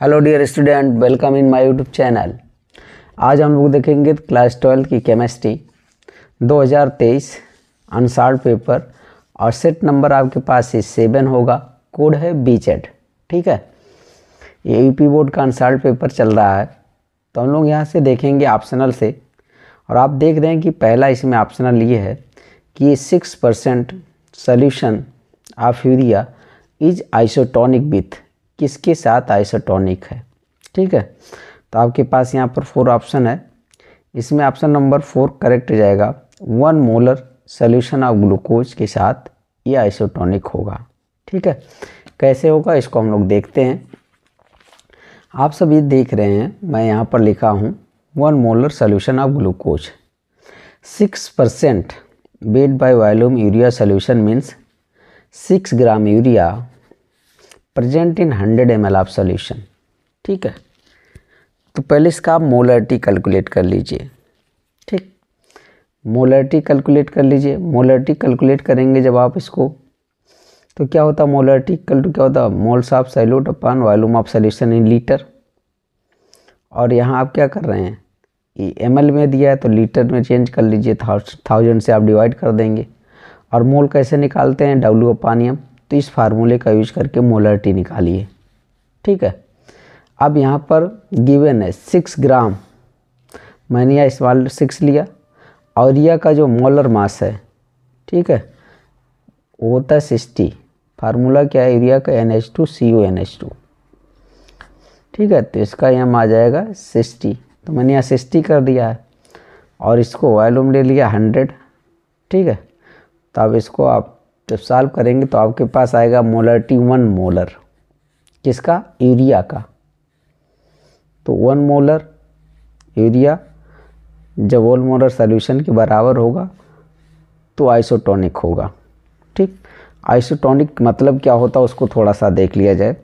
Hello dear student, welcome in my YouTube channel. आज हम लोग देखेंगे क्लास 12 की केमिस्ट्री 2023 अनसॉल्व्ड पेपर और सेट नंबर आपके पास 7 होगा। कोड है BZ। ठीक है, ये यूपी बोर्ड का अनसॉल्व्ड पेपर चल रहा है, तो हम लोग यहाँ से देखेंगे ऑप्शनल से। और आप देख रहे हैं कि पहला इसमें ऑप्शनल ये है कि 6% solution of urea is isotonic with, किसके साथ आइसोटोनिक है। ठीक है, तो आपके पास यहाँ पर 4 ऑप्शन है। इसमें ऑप्शन नंबर 4 करेक्ट जाएगा। 1 मोलर सोल्यूशन ऑफ ग्लूकोज के साथ ये आइसोटोनिक होगा। ठीक है, कैसे होगा इसको हम लोग देखते हैं। आप सभी देख रहे हैं, मैं यहाँ पर लिखा हूँ 1 molar solution of glucose 6% weight by volume urea solution means 6 gram urea present in 100 ml of solution. ठीक है, तो पहले इसका आप मोलरिटी कैलकुलेट कर लीजिए। ठीक, मोलरिटी कैलकुलेट कर लीजिए। मोलरिटी कैलकुलेट करेंगे जब आप इसको, तो क्या होता है मोलरिटी इक्वल टू क्या होता है moles of solute upon volume of solution in litre. और यहाँ आप क्या कर रहे हैं, ये ml में दिया है तो लीटर में चेंज कर लीजिए, 1000 से आप डिवाइड कर देंगे। और मोल कैसे निकालते हैं, W अपॉन M, तो इस फार्मूले का यूज करके मोलरिटी निकालिए। ठीक है, अब यहाँ पर गिवन है 6 ग्राम, मैंने यहाँ स्मॉल 6 लिया। और यूरिया का जो मोलर मास है, ठीक है, वो होता है 60। फार्मूला क्या है यूरिया का, NH2CONH2। ठीक है, तो इसका यहाँ आ जाएगा 60, तो मैंने यहाँ 60 कर दिया है। और इसको वॉल्यूम ले लिया 100। ठीक है, तो अब इसको आप जब सॉल्व करेंगे तो आपके पास आएगा मोलरिटी 1 मोलर, किसका, यूरिया का। तो 1 मोलर यूरिया जब 1 मोलर सॉल्यूशन के बराबर होगा तो आइसोटोनिक होगा। ठीक, आइसोटोनिक मतलब क्या होता है उसको थोड़ा सा देख लिया जाए।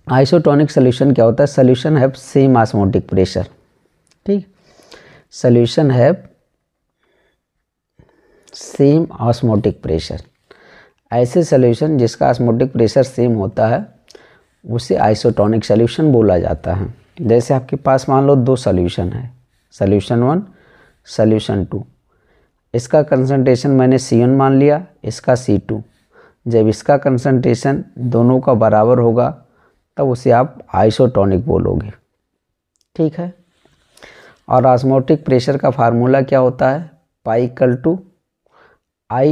आइसोटोनिक सॉल्यूशन क्या होता है, solution have same osmotic pressure. ठीक, solution have same osmotic pressure. ऐसे सॉल्यूशन जिसका ऑस्मोटिक प्रेशर सेम होता है उसे आइसोटोनिक सॉल्यूशन बोला जाता है। जैसे आपके पास मान लो 2 सॉल्यूशन है, सॉल्यूशन 1 सॉल्यूशन 2। इसका कंसंट्रेशन मैंने C1 मान लिया, इसका C2। जब इसका कंसंट्रेशन दोनों का बराबर होगा तब उसे आप आइसोटोनिक बोलोगे। ठीक है, और ऑस्मोटिक प्रेशर का फार्मूला क्या होता है, pi equal to I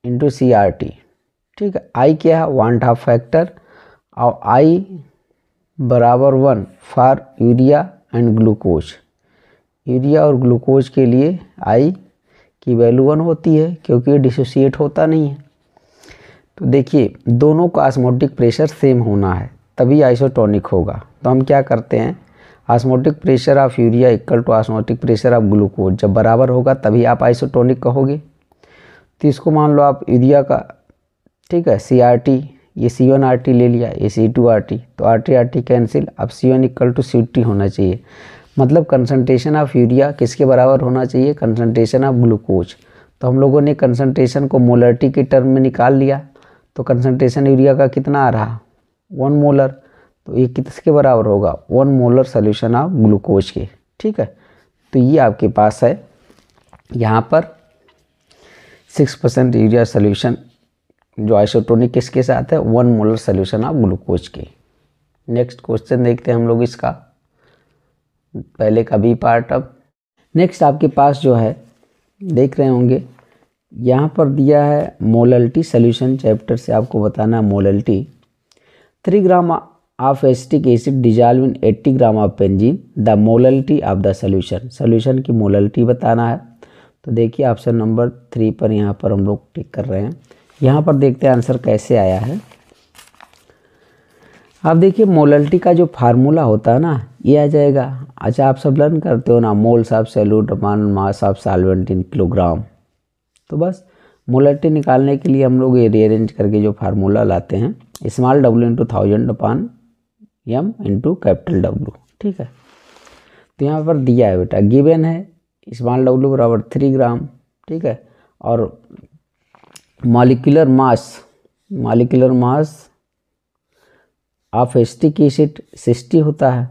into CRT। ठीक है, I क्या है, वांट हाफ फैक्टर, और I बराबर 1 for urea and glucose. Urea और ग्लूकोज के लिए I की वैल्यू 1 होती है क्योंकि ये डिसोसिएट होता नहीं है। तो देखिए दोनों का ऑस्मोटिक प्रेशर सेम होना है तभी आइसोटोनिक होगा। तो हम क्या करते हैं, osmotic pressure of urea equal to osmotic pressure of glucose जब बराबर होगा तभी आप आइसोटोनिक कहोगे। तो इसको मान लो आप यूरिया का, ठीक है, CRT, ये C1RT ले लिया, ये C2RT, तो RT कैंसिल। अब C1 इक्वल टू CT होना चाहिए, मतलब कंसंट्रेशन ऑफ यूरिया किसके बराबर होना चाहिए, कंसंट्रेशन ऑफ ग्लूकोज। तो हम लोगों ने कंसंट्रेशन को मोलरिटी के टर्म में निकाल लिया, तो कंसंट्रेशन यूरिया का कितना आ रहा, 1 मोलर। तो ये किसके बराबर होगा, 1 मोलर सोल्यूशन ऑफ ग्लूकोज के। ठीक है, तो ये आपके पास है यहाँ पर 6% यूरिया सोल्यूशन जो आइसोटोनिक किसके साथ है, 1 मोलर सोल्यूशन ऑफ ग्लूकोज के। नेक्स्ट क्वेश्चन देखते हैं हम लोग इसका, पहले का B पार्ट। अब नेक्स्ट आपके पास जो है देख रहे होंगे, यहाँ पर दिया है मोलरिटी सोल्यूशन चैप्टर से आपको बताना है molarity. 3 gram of acetic acid dissolve in 80 gram of benzene, the molarity of the solution. Solution की मोलरिटी बताना है। तो देखिए ऑप्शन नंबर 3 पर यहाँ पर हम लोग टिक कर रहे हैं। यहाँ पर देखते हैं आंसर कैसे आया है। अब देखिए मोलरिटी का जो फार्मूला होता है ना, ये आ जाएगा। अच्छा, आप सब लर्न करते हो ना, moles of solute upon mass of solvent in kilogram. तो बस मोलरिटी निकालने के लिए हम लोग ये रीअरेंज करके जो फार्मूला लाते हैं, small w into 1000 upon M into capital W। ठीक है, तो यहाँ पर दिया है बेटा, गिवन है स्मॉल w बराबर 3 ग्राम। ठीक है, और molecular mass of acetic acid 60 होता है,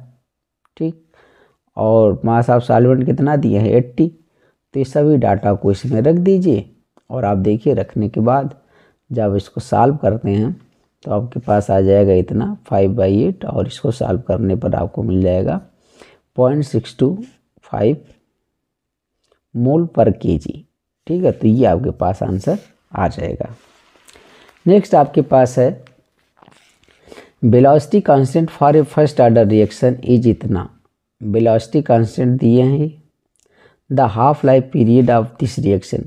ठीक, और मास ऑफ सॉल्वेंट कितना दिए हैं 80। तो ये सभी डाटा को इसमें रख दीजिए और आप देखिए रखने के बाद जब इसको सॉल्व करते हैं तो आपके पास आ जाएगा इतना 5/8 और इसको सॉल्व करने पर आपको मिल जाएगा 0.625 मोल पर केजी। ठीक है, तो ये आपके पास आंसर आ जाएगा। नेक्स्ट आपके पास है velocity constant for a first order reaction is इतना। वेलोसिटी कांस्टेंट दिए हैं, the half life period of this reaction,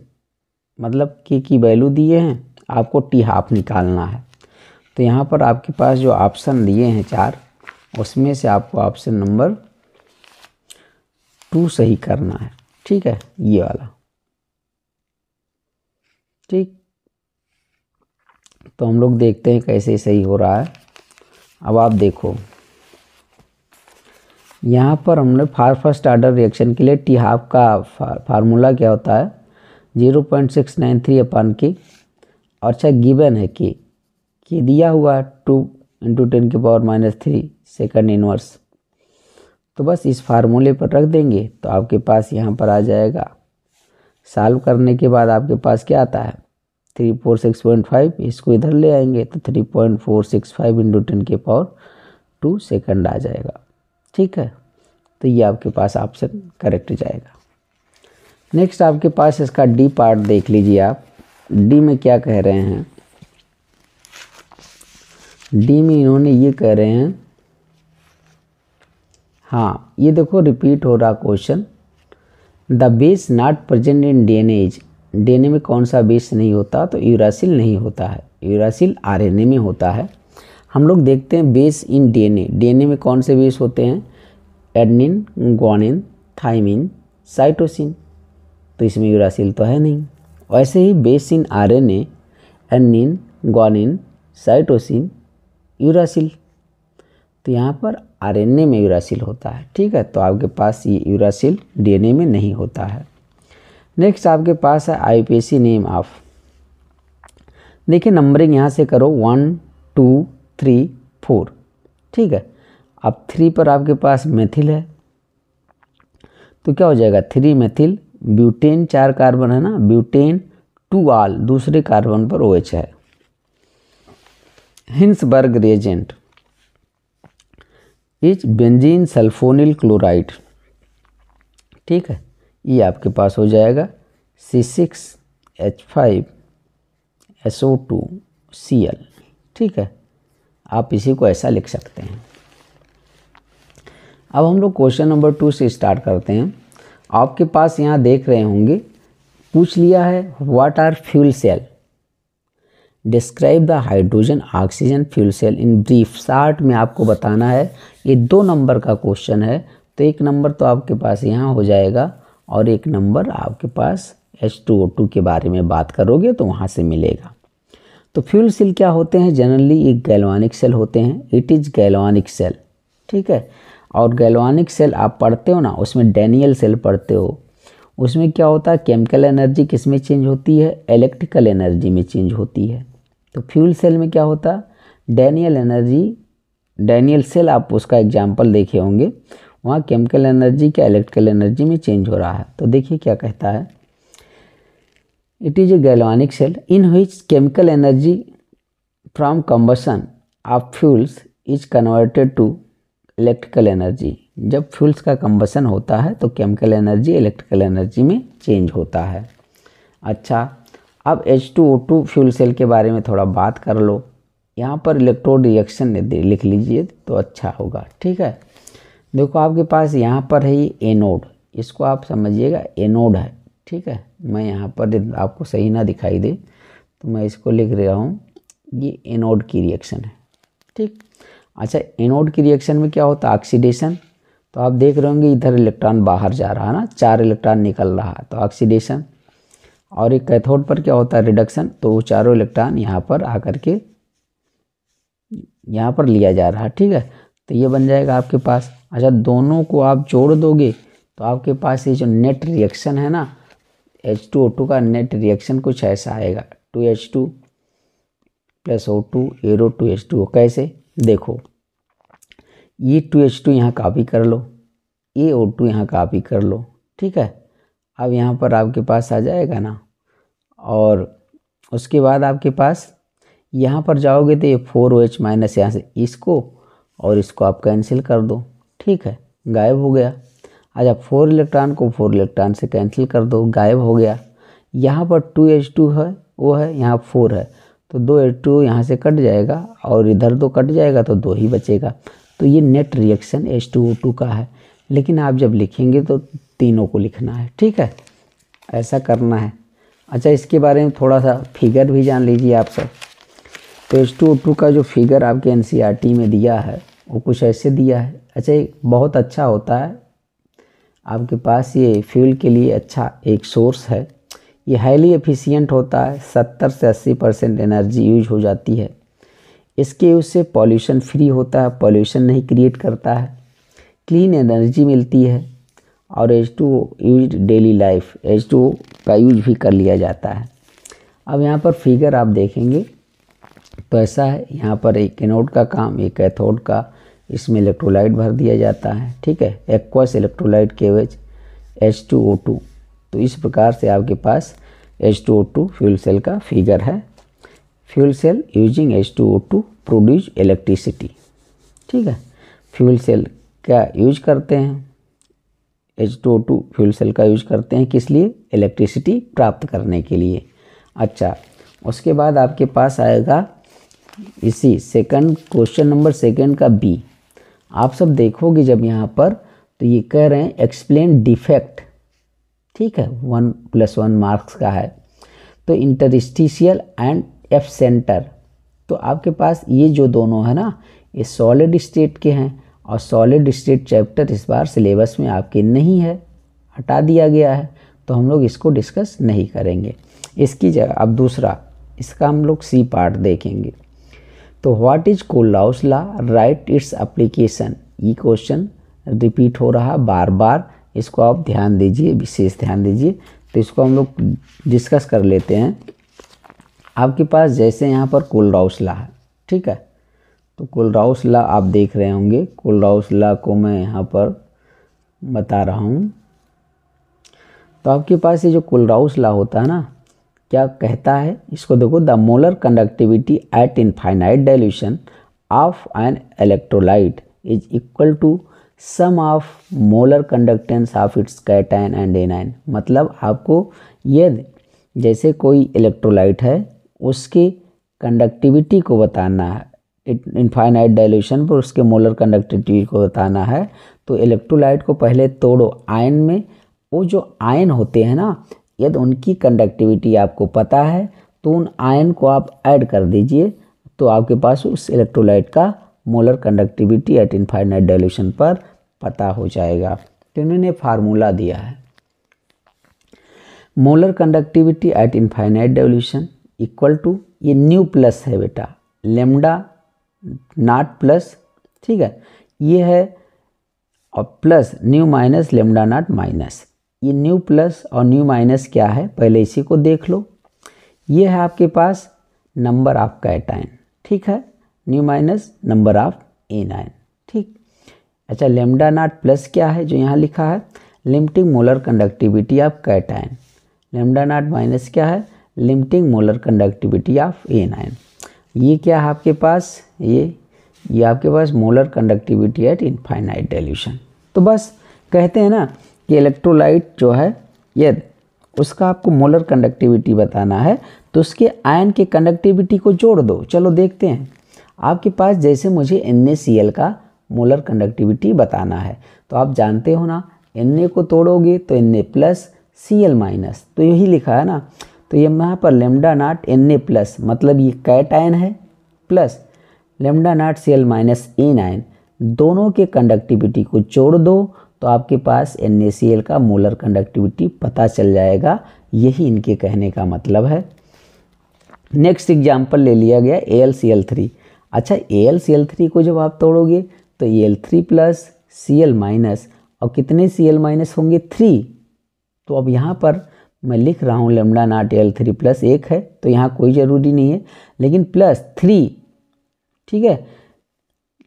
मतलब की वैल्यू दिए हैं, आपको टी हाफ निकालना है। तो यहाँ पर आपके पास जो ऑप्शन दिए हैं 4, उसमें से आपको ऑप्शन नंबर 2 सही करना है। ठीक है, ये वाला। ठीक, तो हम लोग देखते हैं कैसे सही हो रहा है। अब आप देखो यहाँ पर हमने फर्स्ट ऑर्डर रिएक्शन के लिए टी हाफ का फार्मूला क्या होता है 0.693/K। और अच्छा गिवन है कि दिया हुआ 2 × 10⁻³ सेकंड इनवर्स। तो बस इस फार्मूले पर रख देंगे तो आपके पास यहाँ पर आ जाएगा। सॉल्व करने के बाद आपके पास क्या आता है 346.5, इसको इधर ले आएंगे तो 3.465 × 10⁻² सेकंड आ जाएगा। ठीक है, तो ये आपके पास ऑप्शन करेक्ट जाएगा। नेक्स्ट आपके पास इसका डी पार्ट देख लीजिए आप। डी में क्या कह रहे हैं, डी में इन्होंने ये कह रहे हैं, हाँ ये देखो रिपीट हो रहा question, the base not present in DNA is. DNA में कौन सा बेस नहीं होता, तो यूरासिल नहीं होता है, यूरासिल आरएनए में होता है। हम लोग देखते हैं बेस इन डीएनए, डीएनए में कौन से बेस होते हैं एडेनिन, ग्वानिन, थाइमिन, साइटोसिन, तो इसमें यूरासिल तो है नहीं। वैसे ही base in RNA adenine, guanine, cytosine, uracil, तो यहाँ पर आरएनए में यूरासिल होता है। ठीक है, तो आपके पास ये यूरासिल डीएनए में नहीं होता है। नेक्स्ट आपके पास है आईयूपीएसी नेम ऑफ। देखिए नंबरिंग यहाँ से करो 1 2 3 4। ठीक है, अब 3 पर आपके पास मेथिल है तो क्या हो जाएगा 3 मेथिल ब्यूटेन, 4 कार्बन है ना, ब्यूटेन 2 आल, दूसरे कार्बन पर OH है। Hinsberg reagent is benzene sulphonyl chloride. ठीक है, ये आपके पास हो जाएगा C6H5SO2Cl। ठीक है, आप इसी को ऐसा लिख सकते हैं। अब हम लोग क्वेश्चन नंबर 2 से स्टार्ट करते हैं। आपके पास यहाँ देख रहे होंगे पूछ लिया है what are fuel cell, describe the hydrogen oxygen fuel cell in brief. Short में आपको बताना है। ये 2 नंबर का क्वेश्चन है, तो 1 नंबर तो आपके पास यहाँ हो जाएगा और 1 नंबर आपके पास H2O2 के बारे में बात करोगे तो वहाँ से मिलेगा। तो फ्यूल सेल क्या होते हैं, जनरली एक गैल्वानिक सेल होते हैं, इट इज़ गैल्वानिक सेल। ठीक है, और गैल्वानिक सेल आप पढ़ते हो ना, उसमें डैनियल सेल पढ़ते हो, उसमें क्या होता है केमिकल एनर्जी किस में चेंज होती है, इलेक्ट्रिकल एनर्जी में चेंज होती है। तो फ्यूल सेल में क्या होता है डैनियल एनर्जी, डैनियल सेल आप उसका एग्जाम्पल देखे होंगे, वहाँ केमिकल एनर्जी क्या इलेक्ट्रिकल एनर्जी में चेंज हो रहा है। तो देखिए क्या कहता है, it is a galvanic cell in which chemical energy from combustion of fuels is converted to electrical energy. जब फ्यूल्स का कंबशन होता है तो केमिकल एनर्जी इलेक्ट्रिकल एनर्जी में चेंज होता है। अच्छा, अब H2O2 फ्यूल सेल के बारे में थोड़ा बात कर लो। यहाँ पर इलेक्ट्रोड रिएक्शन लिख लीजिए तो अच्छा होगा। ठीक है, देखो आपके पास यहाँ पर है ये एनोड, इसको आप समझिएगा एनोड है। ठीक है, मैं यहाँ पर आपको सही ना दिखाई दे तो मैं इसको लिख रहा हूँ, ये एनोड की रिएक्शन है। ठीक, अच्छा एनोड की रिएक्शन में क्या होता है ऑक्सीडेशन। तो आप देख रहे होंगे इधर इलेक्ट्रॉन बाहर जा रहा है ना, 4 इलेक्ट्रॉन निकल रहा है, तो ऑक्सीडेशन। और एक कैथोड पर क्या होता है रिडक्शन, तो वो 4 इलेक्ट्रॉन यहाँ पर आकर के यहाँ पर लिया जा रहा है। ठीक है, तो ये बन जाएगा आपके पास। अच्छा, दोनों को आप जोड़ दोगे तो आपके पास ये जो नेट रिएक्शन है ना H2O2 का नेट रिएक्शन कुछ ऐसा आएगा 2H2 + O2 एरो 2H2O। कैसे देखो, E2H2 यहाँ कॉपी कर लो, AO2 यहाँ कॉपी कर लो, ठीक है। अब यहाँ पर आपके पास आ जाएगा ना, और उसके बाद आपके पास यहाँ पर जाओगे तो ये 4OH माइनस यहाँ से इसको और इसको आप कैंसिल कर दो, ठीक है, गायब हो गया। अच्छा 4 इलेक्ट्रॉन को 4 इलेक्ट्रॉन से कैंसिल कर दो, गायब हो गया। यहाँ पर 2H2 है, वो है, यहाँ 4 है, तो 2H2 यहाँ से कट जाएगा और इधर 2 कट जाएगा तो 2 ही बचेगा। तो ये नेट रिएक्शन H2O2 का है, लेकिन आप जब लिखेंगे तो तीनों को लिखना है, ठीक है, ऐसा करना है। अच्छा इसके बारे में थोड़ा सा फिगर भी जान लीजिए आप सब। तो H2O2 का जो फिगर आपके NCERT में दिया है वो कुछ ऐसे दिया है। अच्छा ये बहुत अच्छा होता है, आपके पास ये फ्यूल के लिए अच्छा एक सोर्स है। ये हाईली एफिशिएंट होता है, 70 से 80% एनर्जी यूज हो जाती है। इसके यूज से पॉल्यूशन फ्री होता है, पॉल्यूशन नहीं क्रिएट करता है, क्लीन एनर्जी मिलती है, और H2O use daily life, H2O का यूज भी कर लिया जाता है। अब यहाँ पर फिगर आप देखेंगे तो ऐसा है, यहाँ पर एक एनोड का काम, एक कैथोड का, इसमें इलेक्ट्रोलाइट भर दिया जाता है, ठीक है, एक्वस इलेक्ट्रोलाइट केवज H2O2। तो इस प्रकार से आपके पास H2O2 फ्यूल सेल का फिगर है। Fuel cell using H2O2 produce electricity, ठीक है। फ्यूल सेल क्या यूज करते हैं, H2O2 फ्यूल सेल का यूज करते हैं, किस लिए, इलेक्ट्रिसिटी प्राप्त करने के लिए। अच्छा उसके बाद आपके पास आएगा इसी सेकंड क्वेश्चन नंबर सेकंड का B। आप सब देखोगे जब यहाँ पर, तो ये कह रहे हैं एक्सप्लेन डिफेक्ट, ठीक है, 1+1 मार्क्स का है। तो इंटरस्टिशियल एंड एफ सेंटर, तो आपके पास ये जो दोनों है ना, ये सॉलिड स्टेट के हैं, और सॉलिड स्टेट चैप्टर इस बार सिलेबस में आपके नहीं है, हटा दिया गया है, तो हम लोग इसको डिस्कस नहीं करेंगे। इसकी जगह अब दूसरा, इसका हम लोग C पार्ट देखेंगे। तो what is Kohlrausch law, right its application. ये क्वेश्चन रिपीट हो रहा बार बार, इसको आप ध्यान दीजिए, विशेष ध्यान दीजिए। तो इसको हम लोग डिस्कस कर लेते हैं। आपके पास जैसे यहाँ पर कोल्हाउस लॉ है, ठीक है, तो कोल्हाउस लॉ आप देख रहे होंगे। कोल्हाउस लॉ को मैं यहाँ पर बता रहा हूँ। तो आपके पास ये जो कोल्हाउस लॉ होता है ना, क्या कहता है, इसको देखो, the molar conductivity at infinite dilution of an electrolyte is equal to sum of molar conductance of its cation and anion. मतलब आपको यदि जैसे कोई इलेक्ट्रोलाइट है उसकी कंडक्टिविटी को बताना है, इनफाइनाइट डाइल्यूशन पर उसके मोलर कंडक्टिविटी को बताना है, तो इलेक्ट्रोलाइट को पहले तोड़ो आयन में। वो जो आयन होते हैं ना, यदि उनकी कंडक्टिविटी आपको पता है तो उन आयन को आप ऐड कर दीजिए, तो आपके पास उस इलेक्ट्रोलाइट का molar conductivity at infinite dilution पर पता हो जाएगा। तो इन्होंने फार्मूला दिया है, molar conductivity at infinite dilution equal to, ये न्यू प्लस है बेटा, लेमडा नॉट प्लस, ठीक है, ये है, और plus new minus lambda not minus. ये न्यू प्लस और न्यू माइनस क्या है, पहले इसी को देख लो। ये है आपके पास नंबर ऑफ कैटायन, ठीक है, new minus number of anion, ठीक। अच्छा लेमडा नॉट प्लस क्या है, जो यहाँ लिखा है, limiting molar conductivity of cation. Lambda not minus क्या है, limiting molar conductivity of anion. ये क्या है आपके पास, ये आपके पास molar conductivity at infinite dilution. तो बस कहते हैं ना कि इलेक्ट्रोलाइट जो है, यदि उसका आपको मोलर कंडक्टिविटी बताना है तो उसके आयन के कंडक्टिविटी को जोड़ दो। चलो देखते हैं। आपके पास जैसे मुझे NaCl का मोलर कंडक्टिविटी बताना है, तो आप जानते हो ना, Na को तोड़ोगे तो Na प्लस Cl माइनस, तो यही लिखा है ना। तो ये यहाँ पर लेमडा नॉट Na प्लस, मतलब ये कैटायन है, plus lambda naught Cl minus anion, दोनों के कंडक्टिविटी को जोड़ दो तो आपके पास NaCl का मोलर कंडक्टिविटी पता चल जाएगा। यही इनके कहने का मतलब है। नेक्स्ट एग्जाम्पल ले लिया गया AlCl3। अच्छा AlCl3 को जब आप तोड़ोगे तो Al3 प्लस Cl माइनस, और कितने Cl माइनस होंगे, 3। तो अब यहाँ पर मैं लिख रहा हूँ लेमडा नॉट Al3 प्लस 1 है, तो यहाँ कोई ज़रूरी नहीं है, लेकिन प्लस 3, ठीक है,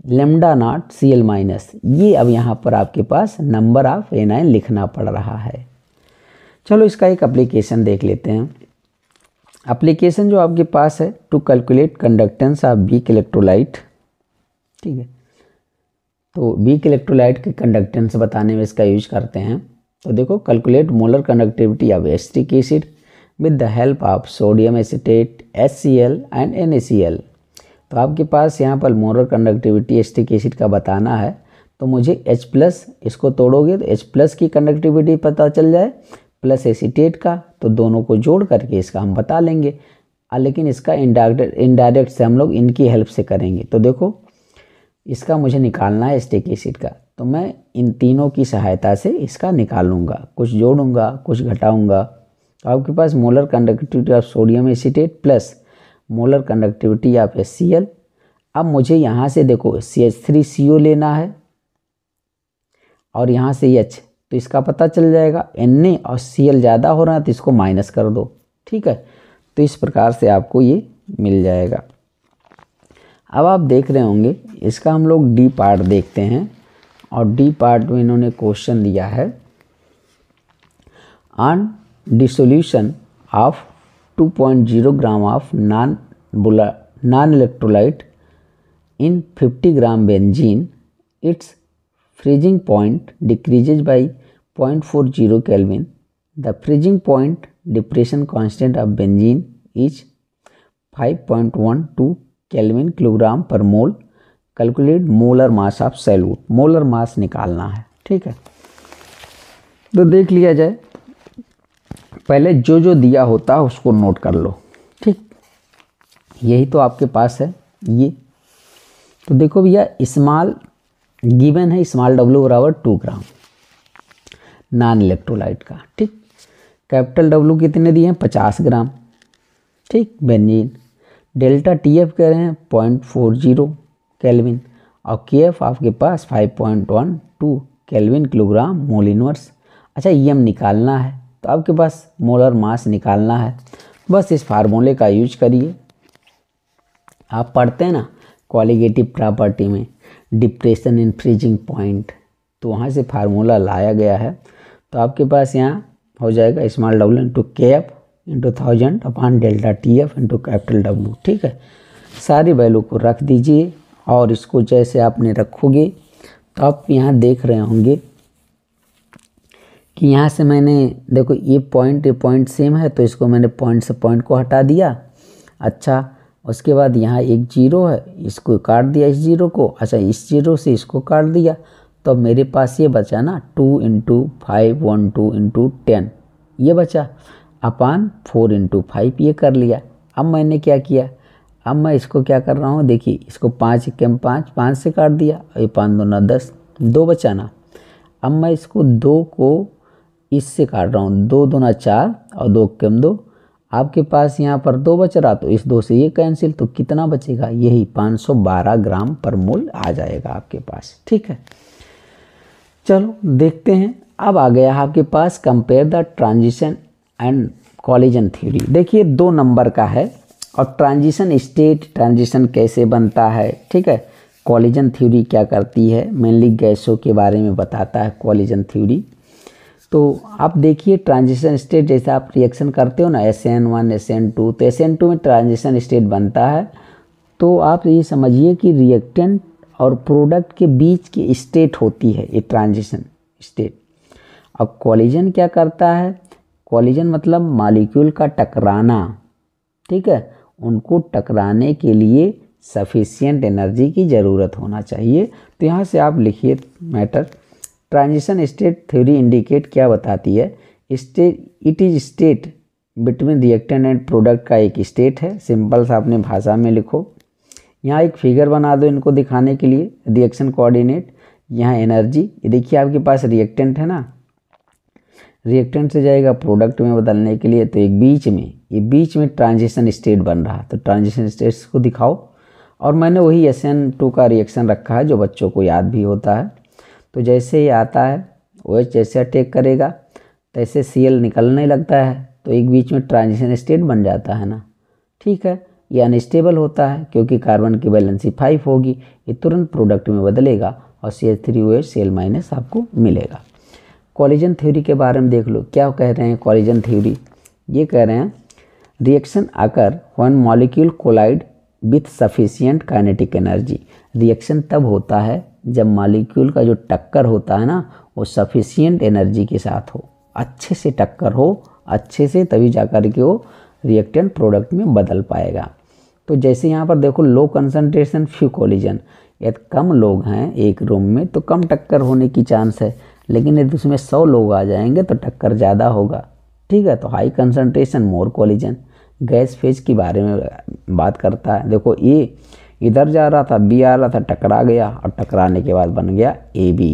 लेमडा नॉट Cl माइनस, ये अब यहाँ पर आपके पास नंबर ऑफ एनायन लिखना पड़ रहा है। चलो इसका एक एप्लीकेशन देख लेते हैं। एप्लीकेशन जो आपके पास है, to calculate conductance of weak electrolyte, ठीक है। तो वीक इलेक्ट्रोलाइट के कंडक्टेंस बताने में इसका यूज करते हैं। तो देखो, calculate molar conductivity of acetic acid with the help of sodium acetate HCl and NaCl। तो आपके पास यहाँ पर मोलर कंडक्टिविटी एसिटिक एसिड का बताना है, तो मुझे H+, इसको तोड़ोगे तो H+ की कंडक्टिविटी पता चल जाए प्लस एसीटेट का, तो दोनों को जोड़ करके इसका हम बता लेंगे। लेकिन इसका इनडायरेक्ट से हम लोग इनकी हेल्प से करेंगे। तो देखो, इसका मुझे निकालना है एसिटिक एसिड का, तो मैं इन तीनों की सहायता से इसका निकालूंगा, कुछ जोड़ूंगा कुछ घटाऊंगा। तो आपके पास molar conductivity of sodium acetate plus molar conductivity of HCl। अब मुझे यहाँ से देखो CH3CO लेना है और यहाँ से H, तो इसका पता चल जाएगा। Na और Cl ज़्यादा हो रहा है तो इसको माइनस कर दो, ठीक है। तो इस प्रकार से आपको ये मिल जाएगा। अब आप देख रहे होंगे, इसका हम लोग डी पार्ट देखते हैं, और डी पार्ट में इन्होंने क्वेश्चन दिया है, on dissolution of 2.0 gram of non electrolyte in 50 gram benzene, it's freezing point decreases by 0.40 Kelvin. The freezing point depression constant of benzene is 5.12 Kelvin kilogram पर mole. Calculate molar mass of solute, molar mass निकालना है, ठीक है। तो देख लिया जाए, पहले जो जो दिया होता है उसको नोट कर लो, ठीक। यही तो आपके पास है ये। तो देखो भैया, स्मॉल गिवन है, स्मॉल W बराबर 2 ग्राम नॉन इलेक्ट्रोलाइट का, ठीक। कैपिटल W कितने दिए हैं, 50 ग्राम, ठीक, बेंजीन। डेल्टा TF कह रहे हैं 0.40 केल्विन, और KF आपके पास 5.12 केल्विन किलोग्राम मोल इनवर्स। अच्छा, EM निकालना है, तो आपके पास मोलर मास निकालना है। बस इस फार्मूले का यूज करिए। आप पढ़ते हैं ना क्वालिटेटिव प्रॉपर्टी में, डिप्रेशन इन फ्रीजिंग पॉइंट, तो वहाँ से फार्मूला लाया गया है। तो आपके पास यहाँ हो जाएगा small W into KF into 1000 upon delta TF into capital W, ठीक है। सारी वैल्यू को रख दीजिए, और इसको जैसे आपने रखोगे तो आप यहाँ देख रहे होंगे कि यहाँ से मैंने देखो ये पॉइंट सेम है, तो इसको मैंने पॉइंट से पॉइंट को हटा दिया। अच्छा, उसके बाद यहाँ एक जीरो है, इसको काट दिया इस जीरो को। अच्छा, इस जीरो से इसको काट दिया, तो अब मेरे पास ये बचा ना 2 इंटू 512 इंटू 10, ये बचा अपान 4 इंटू 5, ये कर लिया। अब मैंने क्या किया, अब मैं इसको क्या कर रहा हूँ, देखिए इसको 5 कम 5 से काट दिया, ये 5 दूना 10, 2 बचा ना। अब मैं इसको 2 को इससे काट रहा हूँ, 2 दूना 4 और 2 कम 2, आपके पास यहाँ पर 2 बच रहा, तो इस 2 से ये कैंसिल, तो कितना बचेगा, यही 512 ग्राम पर मोल आ जाएगा आपके पास, ठीक है। चलो देखते हैं, अब आ गया आपके पास compare the transition and collision theory. देखिए 2 नंबर का है, और ट्रांजिशन स्टेट, ट्रांजिशन कैसे बनता है, ठीक है। कॉलिजन थ्योरी क्या करती है, मेनली गैसों के बारे में बताता है कॉलिजन थ्योरी। तो आप देखिए ट्रांजिशन स्टेट, जैसे आप रिएक्शन करते हो ना SN1 SN2, तो SN2 में ट्रांजिशन स्टेट बनता है। तो आप ये समझिए कि रिएक्टेंट और प्रोडक्ट के बीच की स्टेट होती है ये ट्रांजिशन स्टेट। अब कॉलिजन क्या करता है, कॉलिजन मतलब मॉलिक्यूल का टकराना, ठीक है। उनको टकराने के लिए सफिशिएंट एनर्जी की ज़रूरत होना चाहिए। तो यहाँ से आप लिखिए matter, transition state theory indicate क्या बताती है, state, it is state between reactant and product का एक स्टेट है। सिंपल सा अपने भाषा में लिखो। यहाँ एक फिगर बना दो इनको दिखाने के लिए, रिएक्शन कोऑर्डिनेट, यहाँ एनर्जी, ये देखिए आपके पास रिएक्टेंट है ना, रिएक्टेंट से जाएगा प्रोडक्ट में बदलने के लिए, तो एक बीच में, ये बीच में ट्रांजिशन स्टेट बन रहा, तो ट्रांजिशन स्टेट्स को दिखाओ। और मैंने वही SN2 का रिएक्शन रखा है जो बच्चों को याद भी होता है। तो जैसे ही आता है OH जैसे अटैक करेगा तैसे Cl निकलने लगता है, तो एक बीच में ट्रांजिशन स्टेट बन जाता है ना, ठीक है। ये अनस्टेबल होता है क्योंकि कार्बन की वैलेंसी 5 होगी, ये तुरंत प्रोडक्ट में बदलेगा और CH3OH Cl- आपको मिलेगा। कॉलिजन थ्योरी के बारे में देख लो, क्या कह रहे हैं कॉलिजन थ्योरी। ये कह रहे हैं रिएक्शन आकर when molecule collide with sufficient kinetic energy. Reaction तब होता है जब मॉलिक्यूल का जो टक्कर होता है ना वो सफिशिएंट एनर्जी के साथ हो, अच्छे से टक्कर हो, अच्छे से, तभी जाकर के वो रिएक्टेंट प्रोडक्ट में बदल पाएगा। तो जैसे यहाँ पर देखो लो कंसंट्रेशन फ्यू कोलिजन, यदि कम लोग हैं एक रूम में तो कम टक्कर होने की चांस है, लेकिन यदि उसमें 100 लोग आ जाएंगे तो टक्कर ज़्यादा होगा। ठीक है, तो हाई कंसंट्रेशन मोर कोलिजन। गैस फेज के बारे में बात करता है। देखो ए इधर जा रहा था, बी आ रहा था, टकरा गया और टकराने के बाद बन गया AB।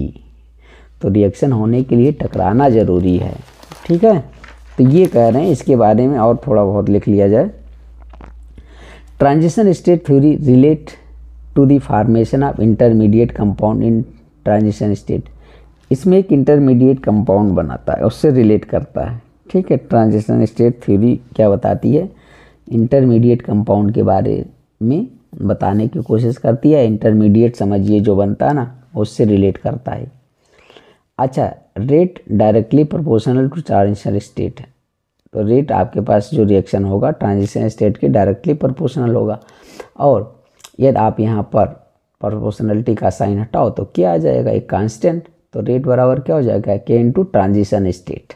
तो रिएक्शन होने के लिए टकराना ज़रूरी है। ठीक है, तो ये कह रहे हैं, इसके बारे में और थोड़ा बहुत लिख लिया जाए। Transition state theory relate to the formation of intermediate compound in transition state. इसमें एक इंटरमीडिएट कंपाउंड बनाता है, उससे रिलेट करता है। ठीक है, ट्रांजिशन स्टेट थ्योरी क्या बताती है, इंटरमीडिएट कंपाउंड के बारे में बताने की कोशिश करती है। इंटरमीडिएट समझिए जो बनता है ना उससे रिलेट करता है। अच्छा, rate directly proportional to transition state है, तो रेट आपके पास जो रिएक्शन होगा ट्रांजिशन स्टेट के डायरेक्टली प्रोपोर्शनल होगा। और यदि आप यहाँ पर प्रोपोर्शनलिटी का साइन हटाओ तो क्या आ जाएगा, एक कांस्टेंट। तो रेट बराबर क्या हो जाएगा, K इंटू ट्रांजिशन स्टेट।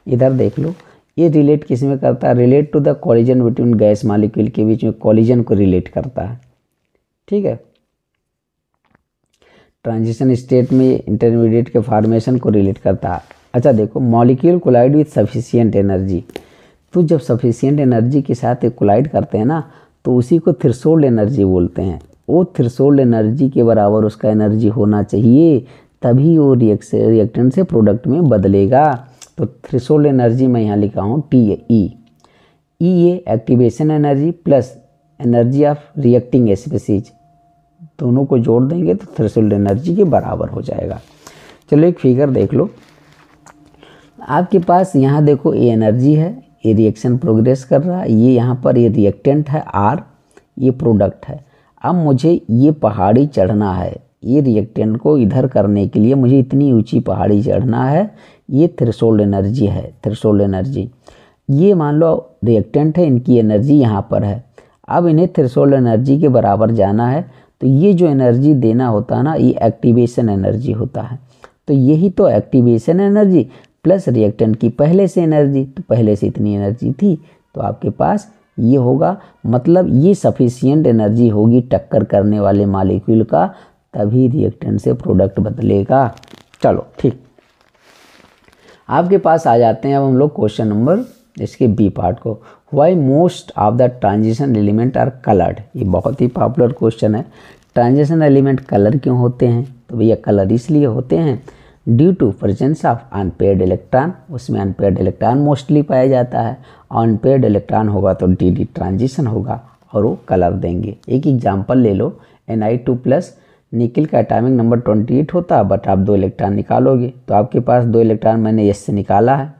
इधर देख लो, ये रिलेट किस में करता है, relate to the collision between gas molecule के बीच में कॉलिजन को रिलेट करता है। ठीक है, ट्रांजिशन स्टेट में इंटरमीडिएट के फॉर्मेशन को रिलेट करता है। अच्छा देखो, molecule collide with sufficient energy, तो जब सफिशिएंट एनर्जी के साथ कोलाइड करते हैं ना तो उसी को थ्रेशोल्ड एनर्जी बोलते हैं। वो थ्रेशोल्ड एनर्जी के बराबर उसका एनर्जी होना चाहिए, तभी वो रिएक्टेंट से प्रोडक्ट में बदलेगा। तो थ्रेशोल्ड एनर्जी मैं यहाँ लिखा हूँ TE। ये activation energy plus energy of reacting species, दोनों को जोड़ देंगे तो थ्रेशोल्ड एनर्जी के बराबर हो जाएगा। चलो एक फिगर देख लो, आपके पास यहाँ देखो ये एनर्जी है, ये रिएक्शन प्रोग्रेस कर रहा है, ये यहाँ पर ये रिएक्टेंट है R, ये प्रोडक्ट है। अब मुझे ये पहाड़ी चढ़ना है, ये रिएक्टेंट को इधर करने के लिए मुझे इतनी ऊंची पहाड़ी चढ़ना है, ये थ्रेशोल्ड एनर्जी है। थ्रेशोल्ड एनर्जी, ये मान लो रिएक्टेंट है, इनकी एनर्जी यहाँ पर है। अब इन्हें थ्रेशोल्ड एनर्जी के बराबर जाना है, तो ये जो एनर्जी देना होता है ना ये एक्टिवेशन एनर्जी होता है। तो यही तो एक्टिवेशन एनर्जी प्लस रिएक्टेंट की पहले से एनर्जी, तो पहले से इतनी एनर्जी थी तो आपके पास ये होगा, मतलब ये सफिशिएंट एनर्जी होगी टक्कर करने वाले मॉलिक्यूल का, तभी रिएक्टेंट से प्रोडक्ट बदलेगा। चलो ठीक, आपके पास आ जाते हैं अब हम लोग क्वेश्चन नंबर इसके बी पार्ट को। Why most of the transition element are coloured. ये बहुत ही पॉपुलर क्वेश्चन है। ट्रांजिशन एलिमेंट कलर क्यों होते हैं, तो भैया कलर इसलिए होते हैं due to presence of unpaired electron, उसमें अनपेयर्ड इलेक्ट्रॉन मोस्टली पाया जाता है। अनपेयर्ड इलेक्ट्रॉन होगा तो DD ट्रांजिशन होगा और वो कलर देंगे। एक एग्जाम्पल ले लो, Ni2+ निकिल का एटॉमिक नंबर 28 होता है, बट आप 2 इलेक्ट्रॉन निकालोगे तो आपके पास 2 इलेक्ट्रॉन मैंने S से निकाला है,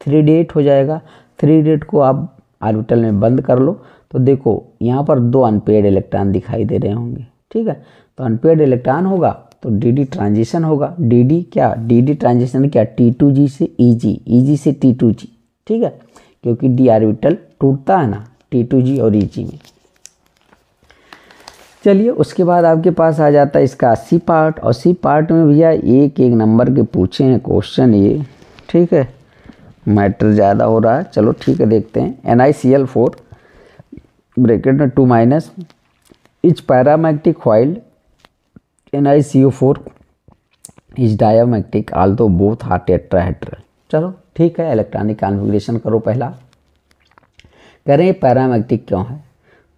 3D8 हो जाएगा। 3D8 को आप ऑर्बिटल में बंद कर लो तो देखो यहाँ पर 2 अनपेयर्ड इलेक्ट्रॉन दिखाई दे रहे होंगे। ठीक है, तो अनपेयर्ड इलेक्ट्रॉन होगा तो DD ट्रांजिशन होगा। DD क्या, DD ट्रांजिशन क्या, T2G से EG, EG से T2G। ठीक है, क्योंकि D ऑर्बिटल टूटता है ना T2G और EG में। चलिए उसके बाद आपके पास आ जाता है इसका C पार्ट, और C पार्ट में भैया एक एक नंबर के पूछे हैं क्वेश्चन ये। ठीक है, मैटर ज़्यादा हो रहा है, चलो ठीक है देखते हैं। NiCl4 ब्रैकेट में 2- is paramagnetic while NiCO4 is diamagnetic although both are tetrahedral. चलो ठीक है, इलेक्ट्रॉनिक कॉन्फ़िगरेशन करो। पहला कह रहे हैं पैरामैग्नेटिक क्यों है,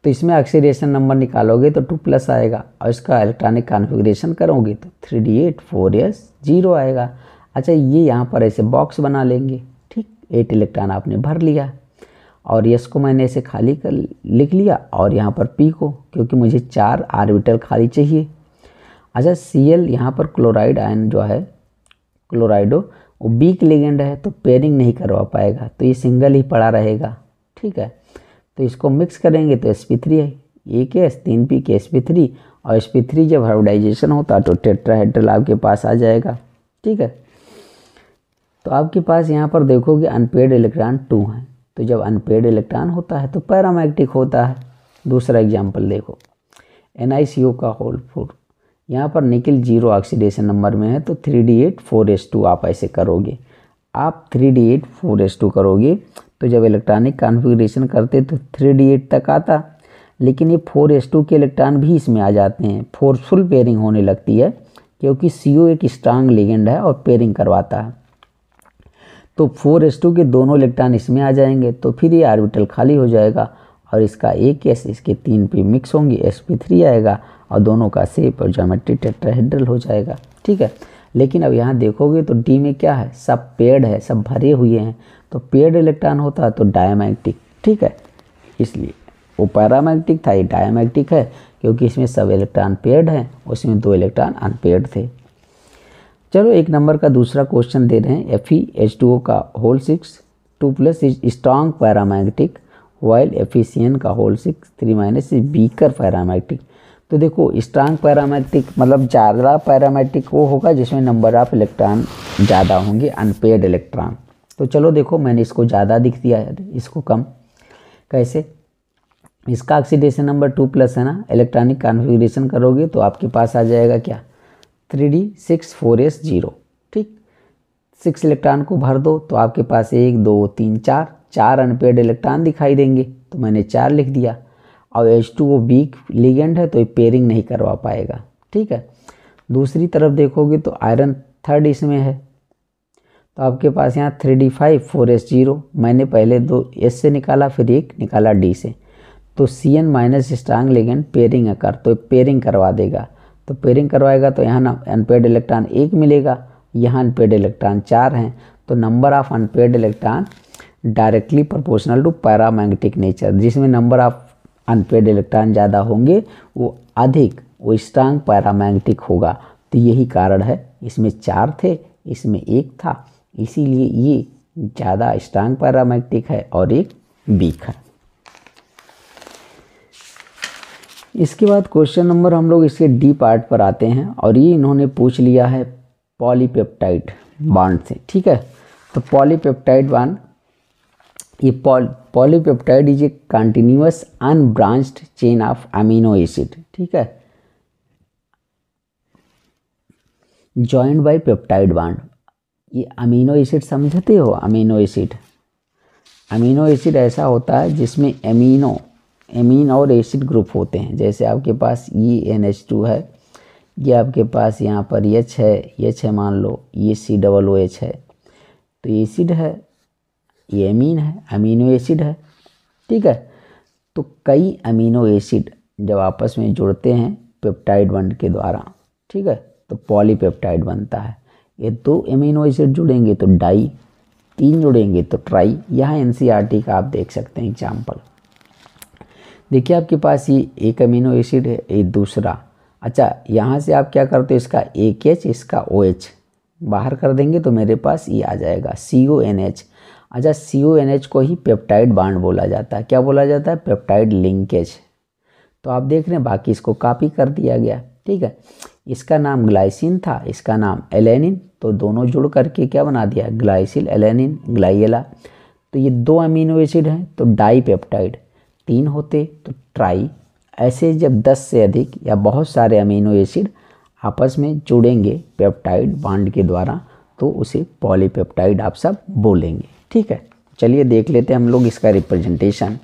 तो इसमें ऑक्सीडेशन नंबर निकालोगे तो 2+ आएगा, और इसका इलेक्ट्रॉनिक कॉन्फ़िगरेशन करोगे तो 3D8 4S 0 आएगा। अच्छा, ये यहाँ पर ऐसे बॉक्स बना लेंगे। ठीक, 8 इलेक्ट्रॉन आपने भर लिया और S को मैंने ऐसे खाली कर लिख लिया, और यहाँ पर P को, क्योंकि मुझे 4 ऑर्बिटल खाली चाहिए। अच्छा, Cl यहाँ पर क्लोराइड आयन जो है, क्लोराइडो वो वीक लिगेंड है तो पेयरिंग नहीं करवा पाएगा, तो ये सिंगल ही पड़ा रहेगा। ठीक है, तो इसको मिक्स करेंगे तो sp3 है, एक S 3p के sp3, और sp3 जब हाइब्रिडाइजेशन होता तो टेट्राहेड्रल आपके पास आ जाएगा। ठीक है, तो आपके पास यहाँ पर देखोगे अनपेड इलेक्ट्रॉन 2 है, तो जब अनपेड इलेक्ट्रॉन होता है तो पैरामैग्नेटिक होता है। दूसरा एग्जाम्पल देखो, NiCO का होल 4, यहाँ पर निकल 0 ऑक्सीडेशन नंबर में है, तो 3d8 4s2 आप ऐसे करोगे। आप 3d8 4s2 करोगे तो जब इलेक्ट्रॉनिक कॉन्फ़िगरेशन करते तो 3d8 तक आता, लेकिन ये 4s2 के इलेक्ट्रॉन भी इसमें आ जाते हैं। फोर्सफुल पेयरिंग होने लगती है क्योंकि CO एक स्ट्रांग लिगेंड है और पेयरिंग करवाता है, तो 4s2 के दोनों इलेक्ट्रॉन इसमें आ जाएंगे, तो फिर ये ऑर्बिटल खाली हो जाएगा और इसका एक S इसके 3p मिक्स होंगे, sp3 आएगा और दोनों का शेप और ज्योमेट्री टेट्राहेड्रल हो जाएगा। ठीक है, लेकिन अब यहाँ देखोगे तो D में क्या है, सब पेड है, सब भरे हुए हैं, तो पेड इलेक्ट्रॉन होता है तो डायमैग्नेटिक। ठीक है, इसलिए वो पैरामैग्नेटिक था, ये डायमैग्नेटिक है क्योंकि इसमें सब इलेक्ट्रॉन पेड हैं, उसमें 2 इलेक्ट्रॉन अनपेड थे। चलो 1 नंबर का दूसरा क्वेश्चन दे रहे हैं, FeH2O का whole 6 2+ is strong paramagnetic while FeCN का होल 6 3- इज वीकर पैरामैग्नेटिक। तो देखो स्ट्रॉन्ग पैरामैग्नेटिक मतलब ज़्यादा पैरामैग्नेटिक वो होगा जिसमें नंबर ऑफ इलेक्ट्रॉन ज़्यादा होंगे अनपेड इलेक्ट्रॉन। तो चलो देखो मैंने इसको ज़्यादा दिख दिया है, इसको कम कैसे, इसका ऑक्सीडेशन नंबर 2+ है ना, इलेक्ट्रॉनिक कॉन्फ़िगरेशन करोगे तो आपके पास आ जाएगा क्या 3d6 4s0। ठीक, 6 इलेक्ट्रॉन को भर दो तो आपके पास 1 2 3 4 अनपेड इलेक्ट्रॉन दिखाई देंगे, तो मैंने 4 लिख दिया। और H2O वीक लिगेंड है तो ये पेयरिंग नहीं करवा पाएगा। ठीक है, दूसरी तरफ देखोगे तो आयरन 3rd इसमें है, तो आपके पास यहाँ 3d5 4s0, मैंने पहले 2 S से निकाला फिर 1 निकाला D से, तो Cn- स्ट्रांग लिगेंड पेयरिंग कर तो पेयरिंग करवा देगा, तो पेयरिंग करवाएगा तो यहाँ ना अनपेड इलेक्ट्रॉन 1 मिलेगा, यहाँ अनपेड इलेक्ट्रॉन 4 हैं, तो number of unpaired electron directly proportional to paramagnetic nature, जिसमें नंबर ऑफ अनपेड इलेक्ट्रॉन ज़्यादा होंगे वो अधिक वो स्ट्रांग पैरामैग्नेटिक होगा। तो यही कारण है, इसमें 4 थे इसमें 1 था, इसीलिए ये ज़्यादा स्ट्रांग पैरामैग्नेटिक है और एक वीक है। इसके बाद क्वेश्चन नंबर हम लोग इसके डी पार्ट पर आते हैं, और ये इन्होंने पूछ लिया है पॉलीपेप्टाइड बॉन्ड से। ठीक है, तो पॉलीपेप्टाइड बॉन्ड, ये polypeptide is a continuous unbranched chain of amino acid. ठीक है, जॉइंड बाय पेप्टाइड बॉन्ड। ये अमीनो एसिड समझते हो, अमीनो एसिड, अमीनो एसिड ऐसा होता है जिसमें एमीन और एसिड ग्रुप होते हैं। जैसे आपके पास ये NH2 है, ये आपके पास यहाँ पर H है मान लो, ये COOH है, तो एसिड है, ये एमीन है, अमीनो एसिड है। ठीक है, तो कई अमीनो एसिड जब आपस में जुड़ते हैं पेप्टाइड बॉन्ड के द्वारा, ठीक है, तो पॉलीपेप्टाइड बनता है। ये 2 अमीनो एसिड जुड़ेंगे तो डाई, 3 जुड़ेंगे तो ट्राई। यहाँ NCERT का आप देख सकते हैं एग्जाम्पल। देखिए आपके पास ये एक अमीनो एसिड है, ये दूसरा। अच्छा, यहाँ से आप क्या करते हो, इसका एक H इसका OH बाहर कर देंगे तो मेरे पास ये आ जाएगा CONH। अच्छा, CONH को ही पेप्टाइड बॉन्ड बोला जाता है। क्या बोला जाता है? Peptide linkage. तो आप देख रहे हैं, बाकी इसको कॉपी कर दिया गया। ठीक है, इसका नाम ग्लाइसिन था, इसका नाम एलेनिन, तो दोनों जुड़ करके क्या बना दिया, ग्लाइसिल एलेनिन ग्लाइएला। तो ये 2 अमीनो एसिड हैं तो डाई पेप्टाइड, 3 होते तो ट्राई। ऐसे जब 10 से अधिक या बहुत सारे अमीनो एसिड आपस में जुड़ेंगे पेप्टाइड बॉन्ड के द्वारा तो उसे पॉलीपेप्टाइड आप सब बोलेंगे। ठीक है, चलिए देख लेते हैं हम लोग इसका रिप्रेजेंटेशन।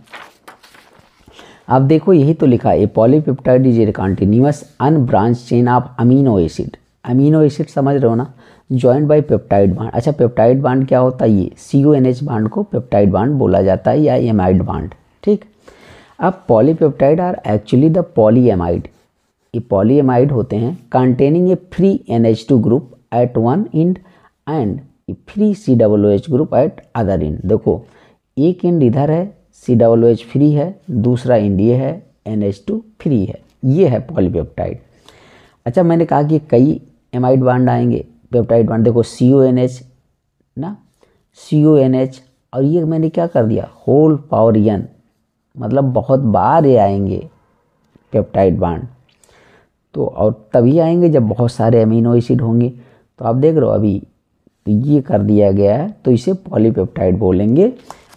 आप देखो यही तो लिखा है, polypeptide is a continuous unbranch chain of amino acid. Amino acid समझ रहे हो ना, जॉइंट बाय पेप्टाइड बॉन्ड। अच्छा, पेप्टाइड बॉन्ड क्या होता है? ये CONH बॉन्ड को पेप्टाइड बॉन्ड बोला जाता है या एमाइड बॉन्ड। ठीक, अब polypeptide are actually the polyamide. ये पॉलीएमाइड होते हैं containing a free NH2 group at one end and free COOH group at other end. देखो, एक एंड इधर है, COOH फ्री है, दूसरा एंड ये है, NH2 फ्री है। ये है पॉलीपेप्टाइड। अच्छा, मैंने कहा कि कई एमाइड बॉन्ड आएंगे, पेप्टाइड बॉन्ड। देखो CONH ना, CONH, और ये मैंने क्या कर दिया, होल पावर n, मतलब बहुत बार ये आएंगे पेप्टाइड बांड, तो और तभी आएंगे जब बहुत सारे अमीनो एसिड होंगे। तो आप देख रहे हो अभी तो ये कर दिया गया है, तो इसे पॉलीपेप्टाइड बोलेंगे।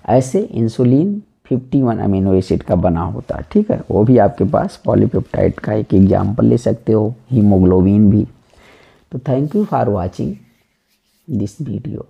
ऐसे इंसुलिन 51 अमीनो एसिड का बना होता है, ठीक है। वो भी आपके पास पॉलीपेप्टाइड का एक एग्जाम्पल ले सकते हो, हीमोग्लोबिन भी। तो thank you for watching this video.